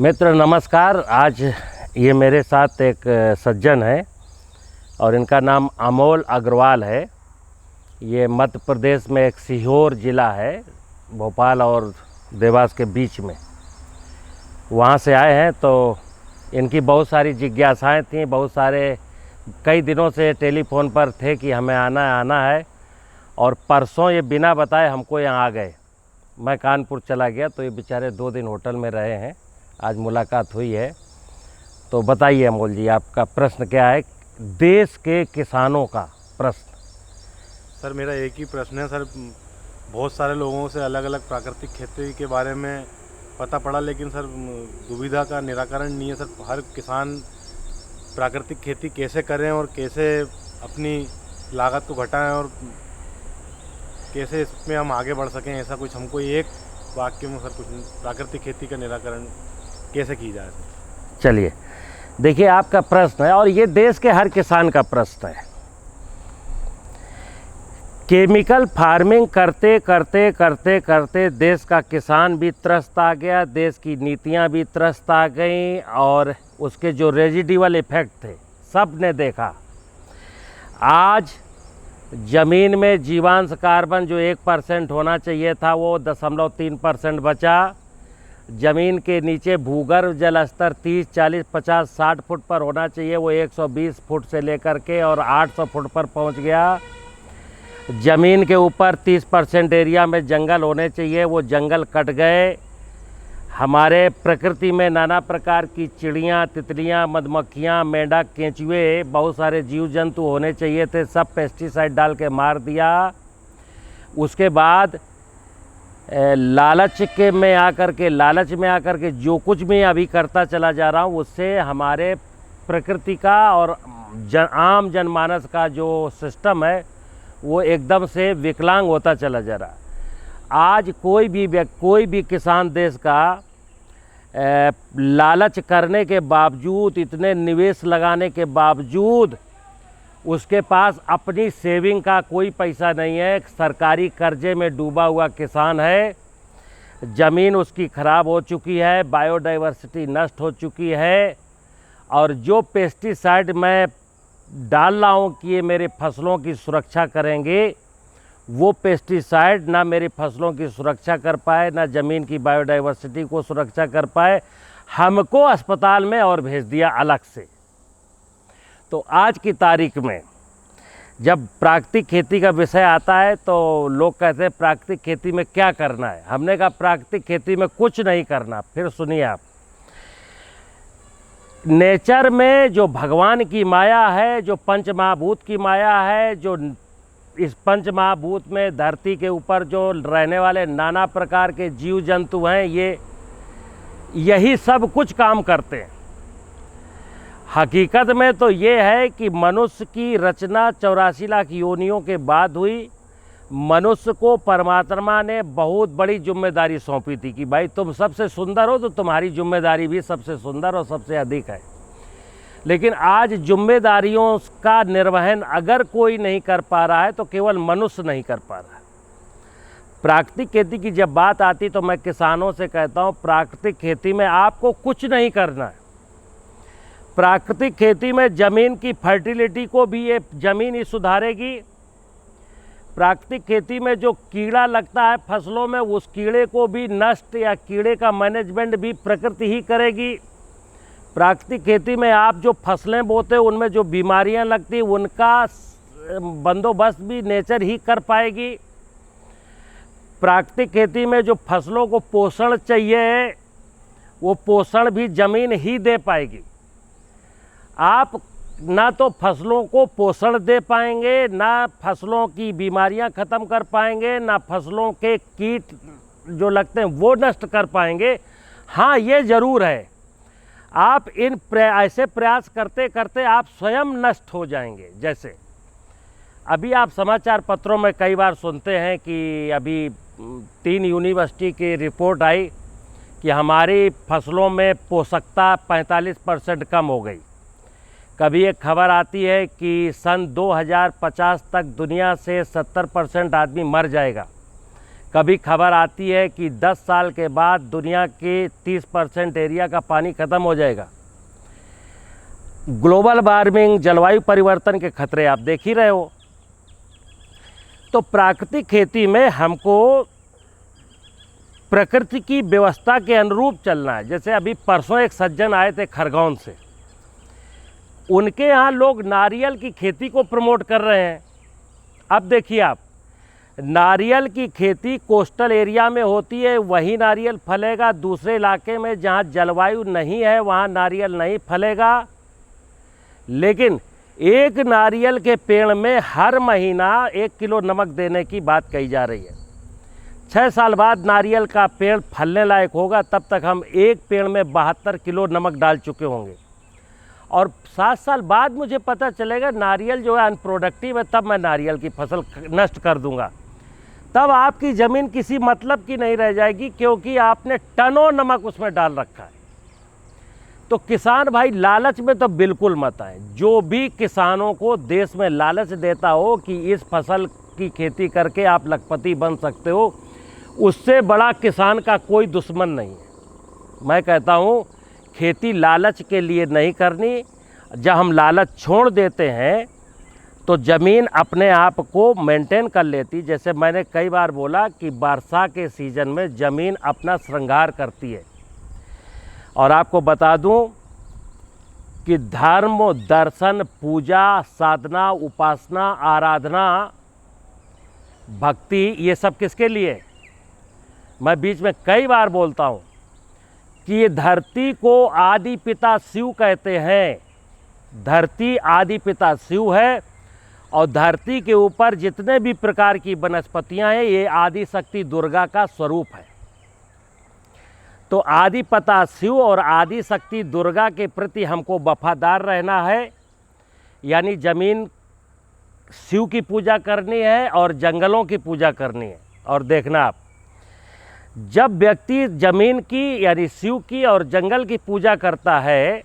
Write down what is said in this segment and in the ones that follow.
मित्र नमस्कार। आज ये मेरे साथ एक सज्जन है और इनका नाम अमोल अग्रवाल है। ये मध्य प्रदेश में एक सीहोर ज़िला है, भोपाल और देवास के बीच में, वहाँ से आए हैं। तो इनकी बहुत सारी जिज्ञासाएं थीं, बहुत सारे कई दिनों से टेलीफोन पर थे कि हमें आना है और परसों ये बिना बताए हमको यहाँ आ गए। मैं कानपुर चला गया तो ये बेचारे 2 दिन होटल में रहे हैं। आज मुलाकात हुई है। तो बताइए अमोल जी, आपका प्रश्न क्या है? देश के किसानों का प्रश्न। सर मेरा एक ही प्रश्न है सर। बहुत सारे लोगों से अलग अलग प्राकृतिक खेती के बारे में पता पड़ा, लेकिन सर दुविधा का निराकरण नहीं है सर। हर किसान प्राकृतिक खेती कैसे करें और कैसे अपनी लागत को घटाएं और कैसे इसमें हम आगे बढ़ सकें, ऐसा कुछ हमको एक वाक्य में सर कुछ प्राकृतिक खेती का निराकरण कैसे की जाए सर? चलिए देखिए, आपका प्रश्न है और ये देश के हर किसान का प्रश्न है। केमिकल फार्मिंग करते करते करते करते देश का किसान भी त्रस्त आ गया, देश की नीतियां भी त्रस्त आ गई और उसके जो रेजिडुअल इफेक्ट थे सब ने देखा। आज ज़मीन में जीवांश कार्बन जो 1% होना चाहिए था वो 0.3% बचा। ज़मीन के नीचे भूगर्भ जल स्तर 30, 40, 50, 60 फुट पर होना चाहिए, वो 120 फुट से लेकर के और 800 फुट पर पहुंच गया। ज़मीन के ऊपर 30% एरिया में जंगल होने चाहिए, वो जंगल कट गए। हमारे प्रकृति में नाना प्रकार की चिड़ियाँ, तितलियाँ, मधुमक्खियाँ, मेंढक, केंचुए, बहुत सारे जीव जंतु होने चाहिए थे, सब पेस्टिसाइड डाल के मार दिया। उसके बाद लालच में आकर के जो कुछ मैं अभी करता चला जा रहा हूँ उससे हमारे प्रकृति का और आम जनमानस का जो सिस्टम है वो एकदम से विकलांग होता चला जा रहा। आज कोई भी किसान देश का लालच करने के बावजूद, इतने निवेश लगाने के बावजूद उसके पास अपनी सेविंग का कोई पैसा नहीं है। सरकारी कर्जे में डूबा हुआ किसान है। ज़मीन उसकी ख़राब हो चुकी है, बायोडाइवर्सिटी नष्ट हो चुकी है और जो पेस्टिसाइड मैं डाल रहा हूँ कि ये मेरे फसलों की सुरक्षा करेंगे, वो पेस्टिसाइड ना मेरी फसलों की सुरक्षा कर पाए, ना ज़मीन की बायोडाइवर्सिटी को सुरक्षा कर पाए, हमको अस्पताल में और भेज दिया अलग से। तो आज की तारीख में जब प्राकृतिक खेती का विषय आता है तो लोग कहते हैं प्राकृतिक खेती में क्या करना है। हमने कहा प्राकृतिक खेती में कुछ नहीं करना। फिर सुनिए आप, नेचर में जो भगवान की माया है, जो पंचमहाभूत की माया है, जो इस पंचमहाभूत में धरती के ऊपर जो रहने वाले नाना प्रकार के जीव जंतु हैं, यही सब कुछ काम करते हैं। हकीकत में तो ये है कि मनुष्य की रचना 84 लाख योनियों के बाद हुई। मनुष्य को परमात्मा ने बहुत बड़ी जिम्मेदारी सौंपी थी कि भाई तुम सबसे सुंदर हो तो तुम्हारी जिम्मेदारी भी सबसे सुंदर और सबसे अधिक है। लेकिन आज जिम्मेदारियों का निर्वहन अगर कोई नहीं कर पा रहा है तो केवल मनुष्य नहीं कर पा रहा है। प्राकृतिक खेती की जब बात आती तो मैं किसानों से कहता हूँ प्राकृतिक खेती में आपको कुछ नहीं करना है। प्राकृतिक खेती में ज़मीन की फर्टिलिटी को भी ये ज़मीन ही सुधारेगी। प्राकृतिक खेती में जो कीड़ा लगता है फसलों में, उस कीड़े को भी नष्ट या कीड़े का मैनेजमेंट भी प्रकृति ही करेगी। प्राकृतिक खेती में आप जो फसलें बोते हैं उनमें जो बीमारियां लगती हैं उनका बंदोबस्त भी नेचर ही कर पाएगी। प्राकृतिक खेती में जो फसलों को पोषण चाहिए वो पोषण भी ज़मीन ही दे पाएगी। आप ना तो फसलों को पोषण दे पाएंगे, ना फसलों की बीमारियां ख़त्म कर पाएंगे, ना फसलों के कीट जो लगते हैं वो नष्ट कर पाएंगे। हाँ, ये ज़रूर है आप ऐसे प्रयास करते करते आप स्वयं नष्ट हो जाएंगे। जैसे अभी आप समाचार पत्रों में कई बार सुनते हैं कि अभी 3 यूनिवर्सिटी की रिपोर्ट आई कि हमारी फसलों में पोषकता 45% कम हो गई। कभी एक खबर आती है कि सन 2050 तक दुनिया से 70% आदमी मर जाएगा। कभी खबर आती है कि 10 साल के बाद दुनिया के 30% एरिया का पानी ख़त्म हो जाएगा। ग्लोबल वार्मिंग, जलवायु परिवर्तन के खतरे आप देख ही रहे हो। तो प्राकृतिक खेती में हमको प्रकृति की व्यवस्था के अनुरूप चलना है। जैसे अभी परसों एक सज्जन आए थे खरगोन से, उनके यहाँ लोग नारियल की खेती को प्रमोट कर रहे हैं। अब देखिए आप, नारियल की खेती कोस्टल एरिया में होती है, वही नारियल फलेगा। दूसरे इलाके में जहाँ जलवायु नहीं है वहाँ नारियल नहीं फलेगा। लेकिन एक नारियल के पेड़ में हर महीना 1 किलो नमक देने की बात कही जा रही है। 6 साल बाद नारियल का पेड़ फलने लायक होगा, तब तक हम एक पेड़ में 72 किलो नमक डाल चुके होंगे। और 7 साल बाद मुझे पता चलेगा नारियल जो है अनप्रोडक्टिव है, तब मैं नारियल की फसल नष्ट कर दूंगा। तब आपकी ज़मीन किसी मतलब की नहीं रह जाएगी, क्योंकि आपने टनों नमक उसमें डाल रखा है। तो किसान भाई लालच में तो बिल्कुल मत आए। जो भी किसानों को देश में लालच देता हो कि इस फसल की खेती करके आप लखपति बन सकते हो, उससे बड़ा किसान का कोई दुश्मन नहीं है। मैं कहता हूँ खेती लालच के लिए नहीं करनी। जब हम लालच छोड़ देते हैं तो ज़मीन अपने आप को मेंटेन कर लेती। जैसे मैंने कई बार बोला कि वर्षा के सीज़न में ज़मीन अपना श्रृंगार करती है। और आपको बता दूं कि धर्म, दर्शन, पूजा, साधना, उपासना, आराधना, भक्ति, ये सब किसके लिए? मैं बीच में कई बार बोलता हूँ कि ये धरती को आदि पिता शिव कहते हैं। धरती आदि पिता शिव है, और धरती के ऊपर जितने भी प्रकार की वनस्पतियाँ हैं ये आदि शक्ति दुर्गा का स्वरूप है। तो आदि पिता शिव और आदि शक्ति दुर्गा के प्रति हमको वफादार रहना है। यानी ज़मीन शिव की पूजा करनी है और जंगलों की पूजा करनी है। और देखना आप, जब व्यक्ति ज़मीन की यानी शिव की और जंगल की पूजा करता है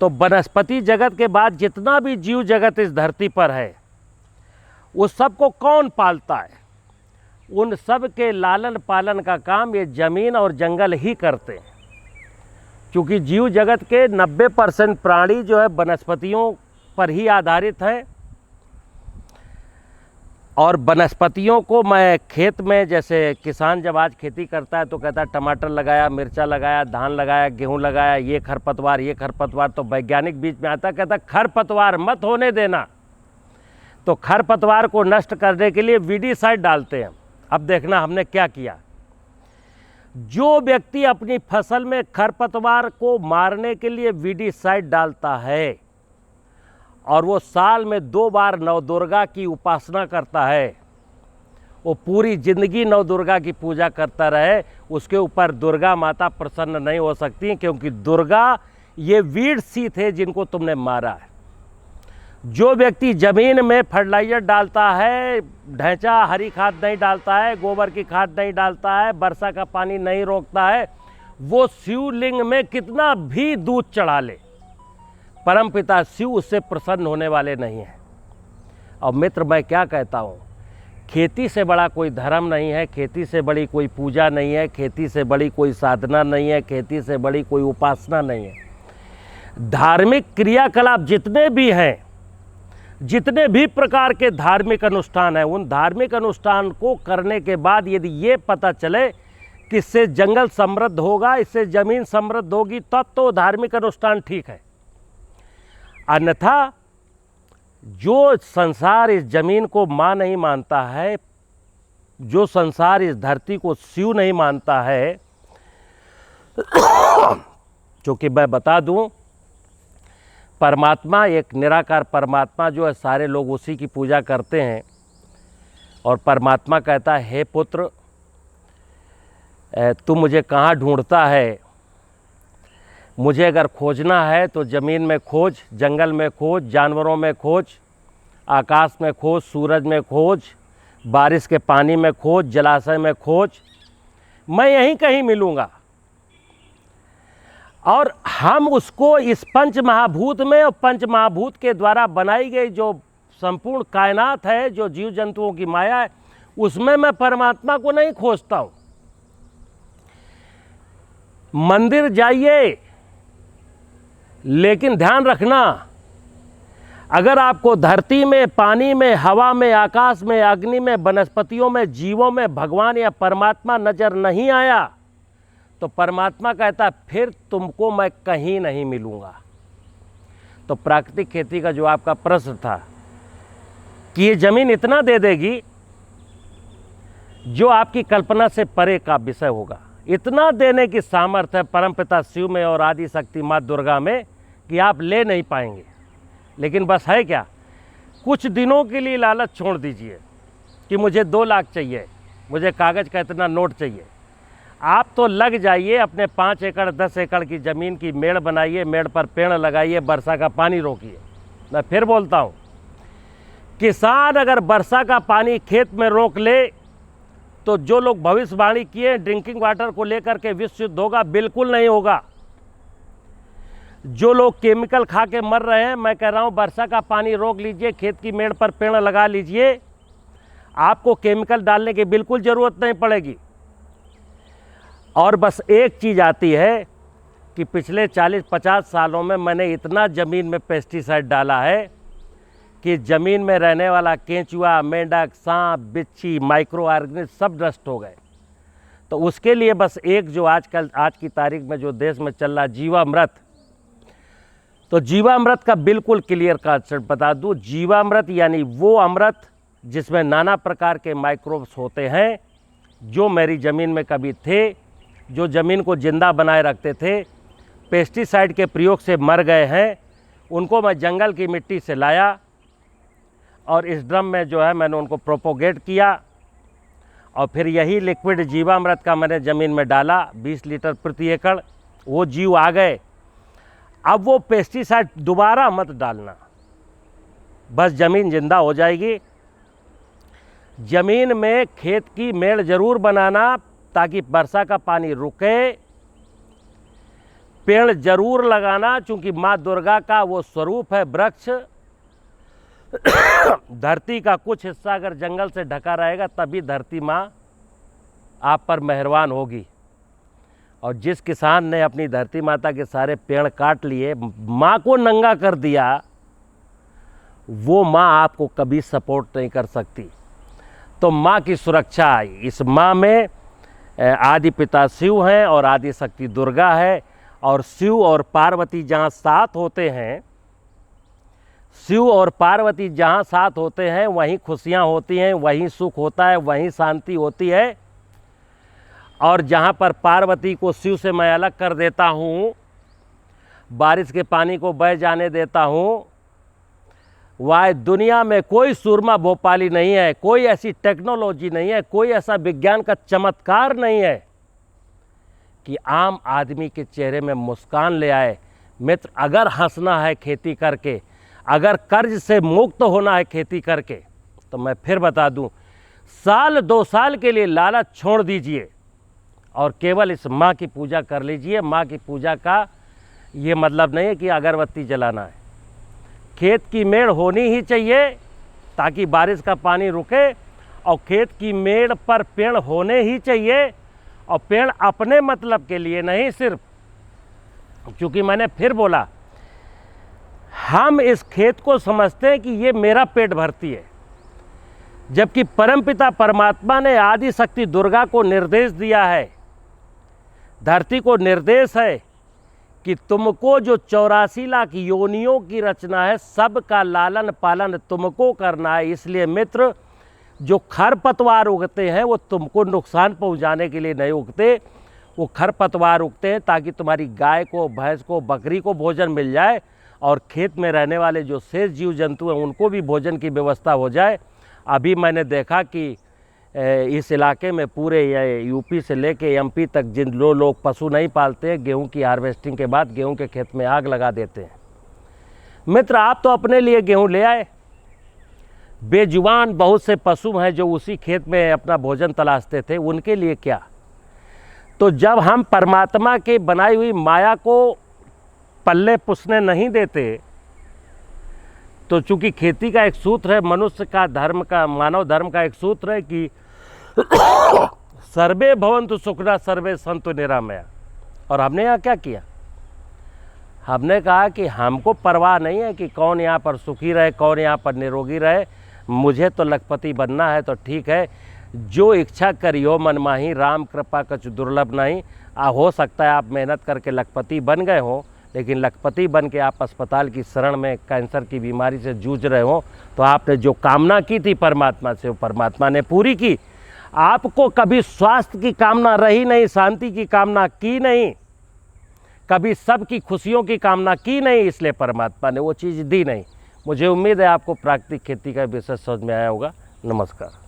तो वनस्पति जगत के बाद जितना भी जीव जगत इस धरती पर है उस सब को कौन पालता है? उन सब के लालन पालन का काम ये ज़मीन और जंगल ही करते हैं। क्योंकि जीव जगत के 90% प्राणी जो है वनस्पतियों पर ही आधारित हैं। और वनस्पतियों को मैं खेत में, जैसे किसान जब आज खेती करता है तो कहता है टमाटर लगाया, मिर्चा लगाया, धान लगाया, गेहूं लगाया, ये खरपतवार, तो वैज्ञानिक बीच में आता है, कहता खरपतवार मत होने देना। तो खरपतवार को नष्ट करने के लिए वीडीसाइड डालते हैं। अब देखना हमने क्या किया। जो व्यक्ति अपनी फसल में खरपतवार को मारने के लिए वीडीसाइड डालता है और वो साल में 2 बार नवदुर्गा की उपासना करता है, वो पूरी ज़िंदगी नवदुर्गा की पूजा करता रहे, उसके ऊपर दुर्गा माता प्रसन्न नहीं हो सकती, क्योंकि दुर्गा ये वीड सी थे जिनको तुमने मारा है। जो व्यक्ति ज़मीन में फर्टिलाइजर डालता है, ढैंचा हरी खाद नहीं डालता है, गोबर की खाद नहीं डालता है, वर्षा का पानी नहीं रोकता है, वो शिवलिंग में कितना भी दूध चढ़ा ले, परमपिता शिव उससे प्रसन्न होने वाले नहीं हैं। और मित्र, मैं क्या कहता हूँ, खेती से बड़ा कोई धर्म नहीं है, खेती से बड़ी कोई पूजा नहीं है, खेती से बड़ी कोई साधना नहीं है, खेती से बड़ी कोई उपासना नहीं है। धार्मिक क्रियाकलाप जितने भी हैं, जितने भी प्रकार के धार्मिक अनुष्ठान हैं, उन धार्मिक अनुष्ठान को करने के बाद यदि ये पता चले कि इससे जंगल समृद्ध होगा, इससे ज़मीन समृद्ध होगी, तब तो धार्मिक अनुष्ठान ठीक है। अन्यथा जो संसार इस ज़मीन को माँ नहीं मानता है, जो संसार इस धरती को शिव नहीं मानता है, क्योंकि मैं बता दूं, परमात्मा एक निराकार परमात्मा जो है, सारे लोग उसी की पूजा करते हैं। और परमात्मा कहता है, हे पुत्र, तू मुझे कहाँ ढूंढता है? मुझे अगर खोजना है तो ज़मीन में खोज, जंगल में खोज, जानवरों में खोज, आकाश में खोज, सूरज में खोज, बारिश के पानी में खोज, जलाशय में खोज, मैं यहीं कहीं मिलूँगा। और हम उसको इस पंच महाभूत में, और पंच महाभूत के द्वारा बनाई गई जो संपूर्ण कायनात है, जो जीव जंतुओं की माया है, उसमें मैं परमात्मा को नहीं खोजता हूँ। मंदिर जाइए, लेकिन ध्यान रखना, अगर आपको धरती में, पानी में, हवा में, आकाश में, अग्नि में, वनस्पतियों में, जीवों में भगवान या परमात्मा नजर नहीं आया तो परमात्मा कहता फिर तुमको मैं कहीं नहीं मिलूंगा। तो प्राकृतिक खेती का जो आपका प्रश्न था कि ये जमीन इतना दे देगी जो आपकी कल्पना से परे का विषय होगा, इतना देने की सामर्थ्य है परमपिता शिव में और आदि शक्ति माँ दुर्गा में कि आप ले नहीं पाएंगे। लेकिन बस है क्या, कुछ दिनों के लिए लालच छोड़ दीजिए कि मुझे 2 लाख चाहिए, मुझे कागज़ का इतना नोट चाहिए। आप तो लग जाइए, अपने 5 एकड़ 10 एकड़ की ज़मीन की मेड़ बनाइए, मेड़ पर पेड़ लगाइए, वर्षा का पानी रोकिए। मैं फिर बोलता हूँ, किसान अगर वर्षा का पानी खेत में रोक ले तो जो लोग भविष्यवाणी किए ड्रिंकिंग वाटर को लेकर के विश्व युद्ध होगा, बिल्कुल नहीं होगा। जो लोग केमिकल खा के मर रहे हैं, मैं कह रहा हूँ वर्षा का पानी रोक लीजिए, खेत की मेड़ पर पेड़ लगा लीजिए, आपको केमिकल डालने की बिल्कुल ज़रूरत नहीं पड़ेगी। और बस एक चीज़ आती है कि पिछले 40-50 सालों में मैंने इतना ज़मीन में पेस्टिसाइड डाला है कि ज़मीन में रहने वाला केंचुआ, मेंढक, सांप, बिच्छी, माइक्रो ऑर्गेनिज्म सब नष्ट हो गए। तो उसके लिए बस एक जो आज की तारीख में जो देश में चल रहा जीवामृत, तो जीवामृत का बिल्कुल क्लियर कांसेप्ट बता दूं। जीवामृत यानी वो अमृत जिसमें नाना प्रकार के माइक्रोब्स होते हैं, जो मेरी ज़मीन में कभी थे, जो ज़मीन को जिंदा बनाए रखते थे, पेस्टिसाइड के प्रयोग से मर गए हैं, उनको मैं जंगल की मिट्टी से लाया और इस ड्रम में जो है मैंने उनको प्रोपोगेट किया और फिर यही लिक्विड जीवामृत का मैंने ज़मीन में डाला 20 लीटर प्रति एकड़। वो जीव आ गए। अब वो पेस्टिसाइड दोबारा मत डालना, बस ज़मीन जिंदा हो जाएगी। ज़मीन में खेत की मेड़ ज़रूर बनाना ताकि वर्षा का पानी रुके। पेड़ ज़रूर लगाना, चूँकि माँ दुर्गा का वो स्वरूप है वृक्ष। धरती का कुछ हिस्सा अगर जंगल से ढका रहेगा तभी धरती माँ आप पर मेहरबान होगी। और जिस किसान ने अपनी धरती माता के सारे पेड़ काट लिए, माँ को नंगा कर दिया, वो माँ आपको कभी सपोर्ट नहीं कर सकती। तो माँ की सुरक्षा आई। इस माँ में आदि पिता शिव हैं और आदि शक्ति दुर्गा है। और शिव और पार्वती जहाँ साथ होते हैं, शिव और पार्वती जहाँ साथ होते हैं वहीं खुशियाँ होती हैं, वहीं सुख होता है, वहीं शांति होती है। और जहाँ पर पार्वती को शिव से मैं अलग कर देता हूँ, बारिश के पानी को बह जाने देता हूँ, वह दुनिया में कोई सूरमा भोपाली नहीं है, कोई ऐसी टेक्नोलॉजी नहीं है, कोई ऐसा विज्ञान का चमत्कार नहीं है कि आम आदमी के चेहरे में मुस्कान ले आए। मित्र, अगर हंसना है खेती करके, अगर कर्ज से मुक्त होना है खेती करके, तो मैं फिर बता दूं, साल 2 साल के लिए लालच छोड़ दीजिए और केवल इस माँ की पूजा कर लीजिए। माँ की पूजा का ये मतलब नहीं है कि अगरबत्ती जलाना है। खेत की मेड़ होनी ही चाहिए ताकि बारिश का पानी रुके, और खेत की मेड़ पर पेड़ होने ही चाहिए। और पेड़ अपने मतलब के लिए नहीं सिर्फ, क्योंकि मैंने फिर बोला, हम इस खेत को समझते हैं कि ये मेरा पेट भरती है, जबकि परमपिता परमात्मा ने आदि शक्ति दुर्गा को निर्देश दिया है, धरती को निर्देश है कि तुमको जो 84 लाख योनियों की रचना है, सबका लालन पालन तुमको करना है। इसलिए मित्र, जो खरपतवार उगते हैं वो तुमको नुकसान पहुंचाने के लिए नहीं उगते, वो खरपतवार उगते हैं ताकि तुम्हारी गाय को, भैंस को, बकरी को भोजन मिल जाए और खेत में रहने वाले जो शेष जीव जंतु हैं उनको भी भोजन की व्यवस्था हो जाए। अभी मैंने देखा कि इस इलाके में पूरे यूपी से लेके एमपी तक जिन लोग पशु नहीं पालते हैं, गेहूं की हार्वेस्टिंग के बाद गेहूं के खेत में आग लगा देते हैं। मित्र, आप तो अपने लिए गेहूं ले आए, बेजुबान बहुत से पशु हैं जो उसी खेत में अपना भोजन तलाशते थे, उनके लिए क्या? तो जब हम परमात्मा के बनाई हुई माया को पल्ले पुसने नहीं देते, तो चूंकि खेती का एक सूत्र है, मनुष्य का धर्म का, मानव धर्म का एक सूत्र है कि सर्वे भवन्तु सुखिनः सर्वे सन्तु निरामया। और हमने यहाँ क्या किया, हमने कहा कि हमको परवाह नहीं है कि कौन यहाँ पर सुखी रहे, कौन यहाँ पर निरोगी रहे, मुझे तो लखपति बनना है तो ठीक है, जो इच्छा करियो मन माही, राम कृपा कछु दुर्लभ नहीं। हो सकता है आप मेहनत करके लखपति बन गए हो, लेकिन लखपति बन के आप अस्पताल की शरण में कैंसर की बीमारी से जूझ रहे हो, तो आपने जो कामना की थी परमात्मा से, वो परमात्मा ने पूरी की। आपको कभी स्वास्थ्य की कामना रही नहीं, शांति की कामना की नहीं, कभी सबकी खुशियों की कामना की नहीं, इसलिए परमात्मा ने वो चीज़ दी नहीं। मुझे उम्मीद है आपको प्राकृतिक खेती का विषय समझ में आया होगा। नमस्कार।